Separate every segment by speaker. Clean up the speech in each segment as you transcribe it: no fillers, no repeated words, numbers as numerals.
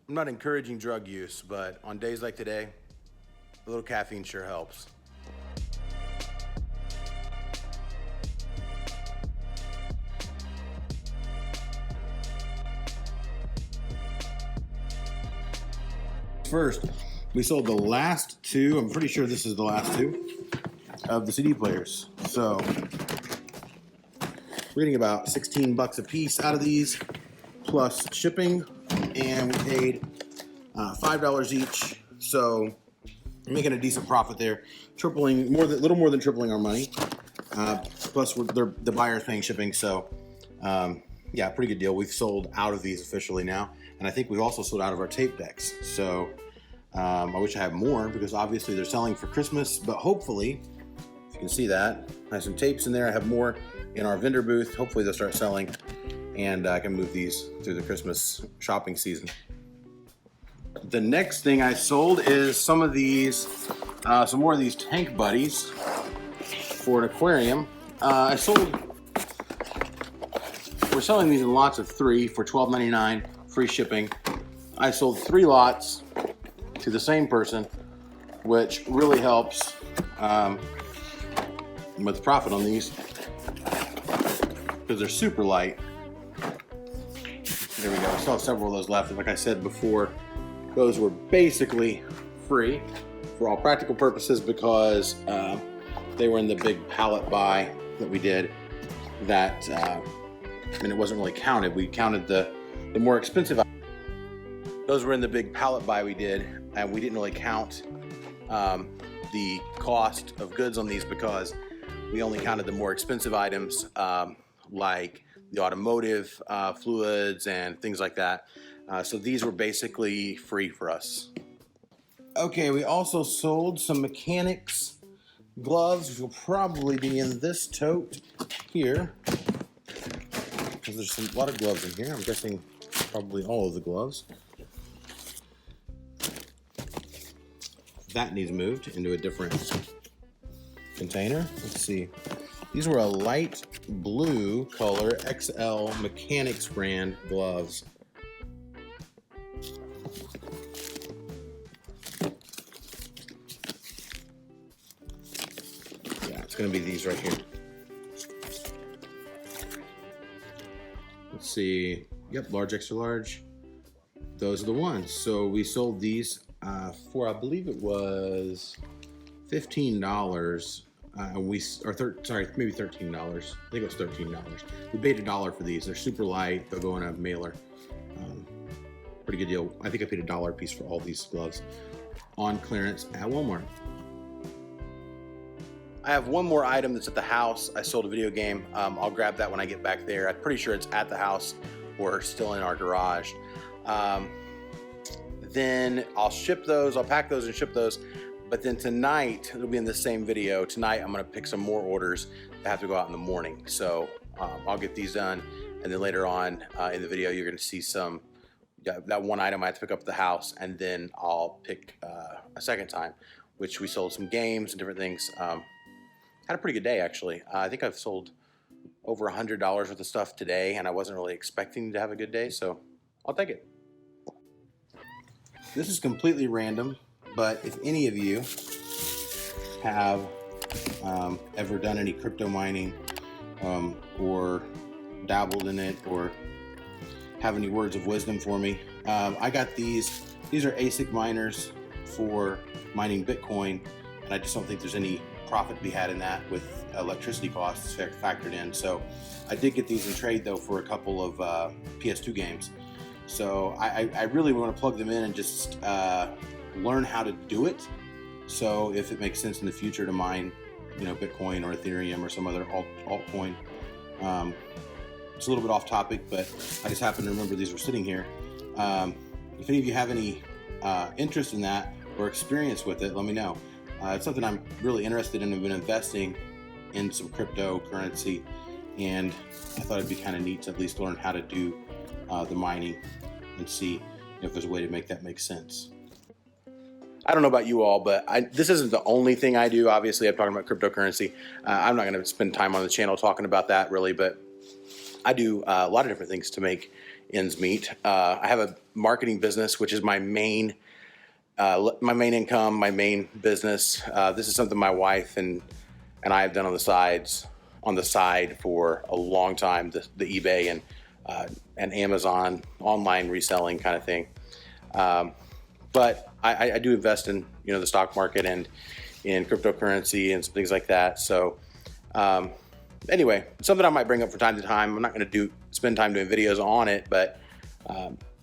Speaker 1: I'm not encouraging drug use, but on days like today, a little caffeine sure helps. First, we sold the last two, I'm pretty sure this is the last two, of the CD players. So, we're getting about 16 bucks a piece out of these, plus shipping, and we paid $5 each. So, making a decent profit there, tripling, a little more than tripling our money. Plus, the buyer's paying shipping, so yeah, pretty good deal. We've sold out of these officially now, and I think we've also sold out of our tape decks. So I wish I had more because obviously they're selling for Christmas, but hopefully, if you can see that, I have some tapes in there. I have more in our vendor booth. Hopefully they'll start selling, and I can move these through the Christmas shopping season. The next thing I sold is some of these, some more of these tank buddies for an aquarium. We're selling these in lots of 3 for $12.99, free shipping. I sold 3 lots to the same person, which really helps with profit on these because they're super light. There we go. I still have several of those left. And like I said before, those were basically free for all practical purposes because they were in the big pallet buy that we did that, and it wasn't really counted. We counted the more expensive. Those were in the big pallet buy we did, and we didn't really count the cost of goods on these because we only counted the more expensive items like the automotive fluids and things like that. So these were basically free for us. Okay, we also sold some mechanics gloves, which will probably be in this tote here. Because there's a lot of gloves in here. I'm guessing probably all of the gloves. That needs moved into a different container. Let's see. These were a light blue color XL Mechanics brand gloves. Yeah, it's going to be these right here. Let's see. Yep, large, extra large. Those are the ones. So we sold these for, I believe it was $15. Maybe $13. I think it was $13. We paid $1 for these. They're super light. They'll go in a mailer. Pretty good deal. I think I paid $1 a piece for all these gloves on clearance at Walmart. I have one more item that's at the house. I sold a video game. I'll grab that when I get back there. I'm pretty sure it's at the house or still in our garage. Then I'll ship those. I'll pack those and ship those. But then tonight, it'll be in the same video. Tonight, I'm gonna pick some more orders that have to go out in the morning. So I'll get these done. And then later on in the video, you're gonna see that one item I have to pick up at the house, and then I'll pick a second time, which we sold some games and different things. Had a pretty good day, actually. I think I've sold over $100 worth of stuff today, and I wasn't really expecting to have a good day, so I'll take it. This is completely random, but if any of you have ever done any crypto mining or dabbled in it or have any words of wisdom for me, I got these. These are ASIC miners for mining Bitcoin, and I just don't think there's any profit to be had in that with electricity costs factored in. So I did get these in trade though for a couple of PS2 games. So I really want to plug them in and just learn how to do it. So if it makes sense in the future to mine, Bitcoin or Ethereum or some other altcoin. It's a little bit off topic, but I just happened to remember these were sitting here. If any of you have any interest in that or experience with it, let me know. It's something I'm really interested in. I've been investing in some cryptocurrency, and I thought it'd be kind of neat to at least learn how to do the mining and see if there's a way to make that make sense. I don't know about you all, but this isn't the only thing I do. Obviously, I'm talking about cryptocurrency. I'm not going to spend time on the channel talking about that really, but I do a lot of different things to make ends meet. I have a marketing business, which is my main income, my main business. This is something my wife and I have done on the side for a long time. The eBay and Amazon online reselling kind of thing. But I do invest in the stock market and in cryptocurrency and some things like that. So anyway, something I might bring up from time to time. I'm not going to spend time doing videos on it, but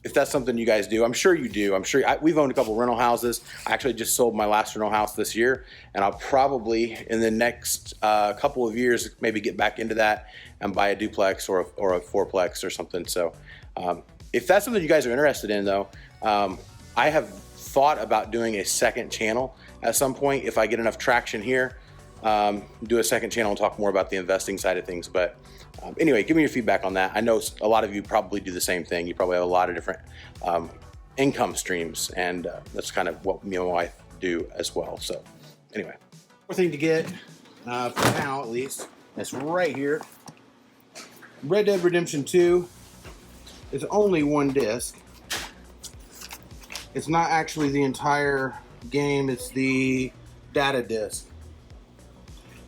Speaker 1: if that's something you guys do, I'm sure you do. I'm sure we've owned a couple rental houses. I actually just sold my last rental house this year, and I'll probably in the next couple of years maybe get back into that and buy a duplex or a fourplex or something. So if that's something you guys are interested in, though, I have thought about doing a second channel at some point if I get enough traction here. Do a second channel and talk more about the investing side of things. But anyway, give me your feedback on that. I know a lot of you probably do the same thing. You probably have a lot of different income streams, and that's kind of what me and my wife do as well. So anyway, one thing to get for now, at least, that's right here. Red Dead Redemption 2 is only one disc. It's not actually the entire game, it's the data disc.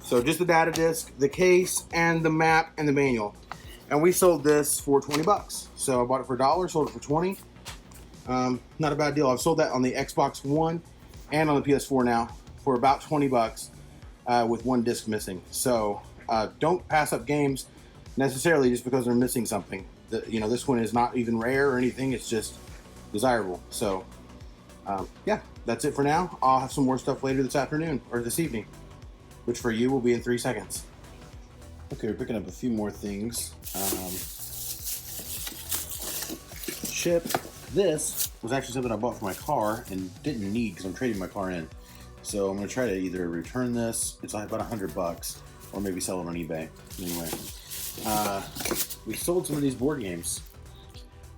Speaker 1: So just the data disc, the case, and the map, and the manual. And we sold this for 20 bucks. So I bought it for $1, sold it for 20. Not a bad deal. I've sold that on the Xbox One and on the PS4 now for about 20 bucks with one disc missing. So don't pass up games necessarily just because they're missing something. This one is not even rare or anything. It's just desirable. So yeah, that's it for now. I'll have some more stuff later this afternoon or this evening, which for you will be in 3 seconds. Okay, we're picking up a few more things. Chip. This was actually something I bought for my car and didn't need because I'm trading my car in. So I'm going to try to either return this, it's like about $100, or maybe sell it on eBay. Anyway, we sold some of these board games.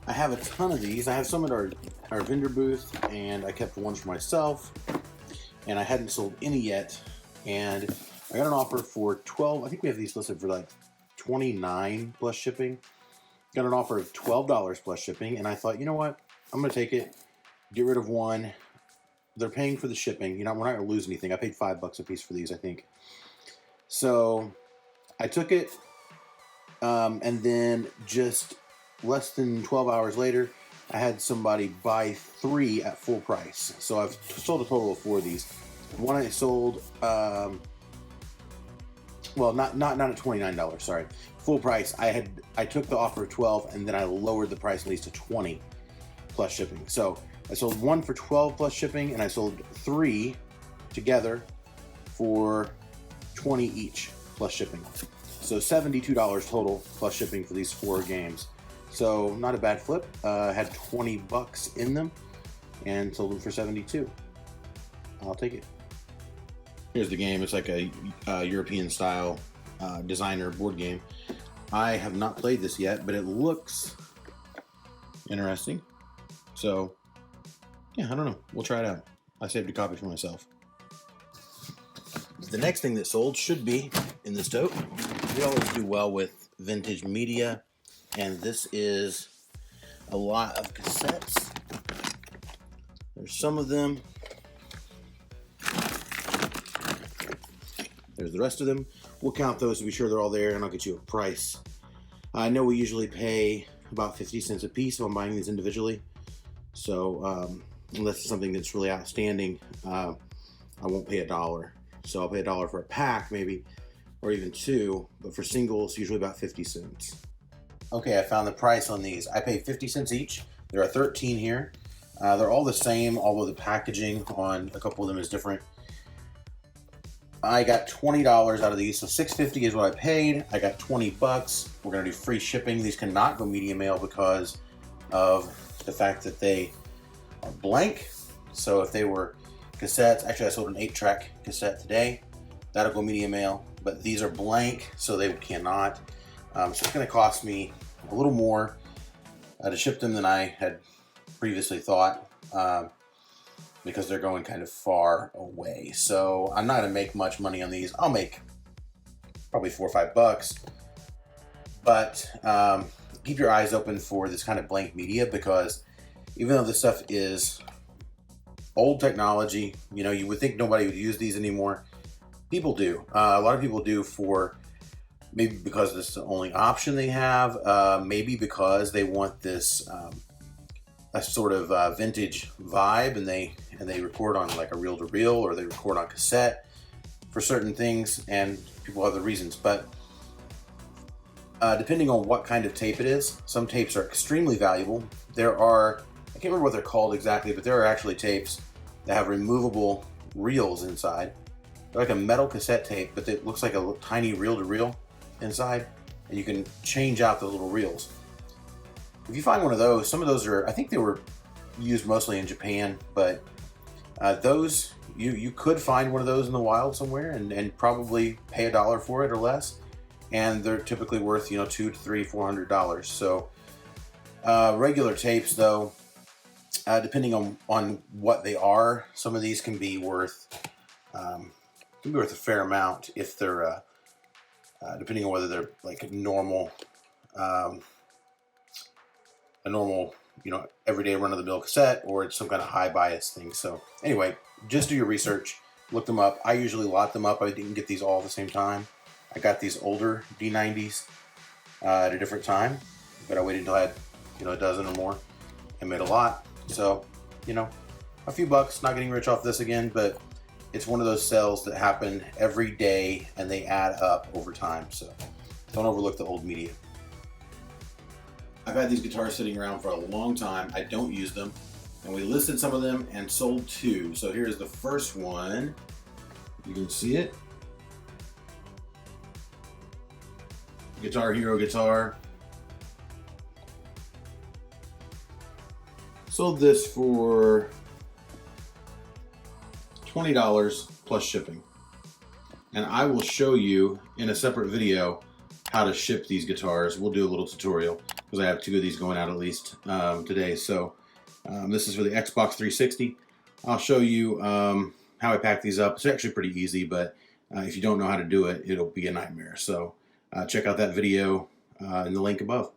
Speaker 1: I have a ton of these. I have some at our vendor booth, and I kept ones for myself, and I hadn't sold any yet. And I got an offer for 12. I think we have these listed for like 29 plus shipping. Got an offer of $12 plus shipping, and I thought, you know what? I'm gonna take it, get rid of one. They're paying for the shipping. We're not gonna lose anything. I paid $5 a piece for these, I think. So I took it, and then just less than 12 hours later, I had somebody buy 3 at full price. So I've sold a total of 4 of these. One I sold, well, not at $29. Sorry, full price. I took the offer of 12, and then I lowered the price at least to 20 plus shipping. So I sold 1 for 12 plus shipping, and I sold 3 together for 20 each plus shipping. So $72 total plus shipping for these 4 games. So not a bad flip. Had 20 bucks in them and sold them for 72. I'll take it. Here's the game. It's like a European style designer board game. I have not played this yet, but it looks interesting. So yeah, I don't know. We'll try it out. I saved a copy for myself. The next thing that sold should be in this tote. We always do well with vintage media, and this is a lot of cassettes. There's some of them. There's the rest of them. We'll count those to be sure they're all there, and I'll get you a price. I know we usually pay about 50 cents a piece if I'm buying these individually. So unless it's something that's really outstanding, I won't pay $1. So I'll pay $1 for a pack maybe, or even 2, but for singles, usually about 50 cents. Okay, I found the price on these. I pay 50 cents each. There are 13 here. They're all the same, although the packaging on a couple of them is different. I got $20 out of these, so $6.50 is what I paid. I got 20 bucks. We're gonna do free shipping. These cannot go media mail because of the fact that they are blank. So if they were cassettes, actually I sold an 8-track cassette today. That'll go media mail, but these are blank, so they cannot. So it's gonna cost me a little more to ship them than I had previously thought. Because they're going kind of far away. So I'm not gonna make much money on these. I'll make probably $4 or $5, but keep your eyes open for this kind of blank media, because even though this stuff is old technology, you know, you would think nobody would use these anymore. People do. A lot of people do, for maybe because this is the only option they have, maybe because they want this a sort of vintage vibe, and they record on like a reel-to-reel, or they record on cassette for certain things, and people have the reasons. But depending on what kind of tape it is, some tapes are extremely valuable. There are, I can't remember what they're called exactly, but there are actually tapes that have removable reels inside. They're like a metal cassette tape, but it looks like a tiny reel-to-reel inside, and you can change out the little reels. If you find one of those, some of those are, I think they were used mostly in Japan, but those, you could find one of those in the wild somewhere, and probably pay $1 for it or less, and they're typically worth, you know, $200 to $300, $400. So regular tapes, though, depending on what they are, some of these can be worth a fair amount if they're depending on whether they're like a normal, you know, everyday run-of-the-mill cassette, or it's some kind of high bias thing. So anyway, just do your research, look them up. I usually lot them up. I didn't get these all at the same time. I got these older D90s at a different time, but I waited until I had, you know, a dozen or more and made a lot. So, you know, a few bucks, not getting rich off this again, but it's one of those sales that happen every day and they add up over time. So don't overlook the old media. I've had these guitars sitting around for a long time. I don't use them, and we listed some of them and sold 2. So here's the first one. You can see it. Guitar Hero guitar. Sold this for $20 plus shipping. And I will show you in a separate video how to ship these guitars. We'll do a little tutorial, because I have 2 of these going out at least today. So this is for the Xbox 360. I'll show you how I pack these up. It's actually pretty easy, but if you don't know how to do it, it'll be a nightmare. So check out that video in the link above.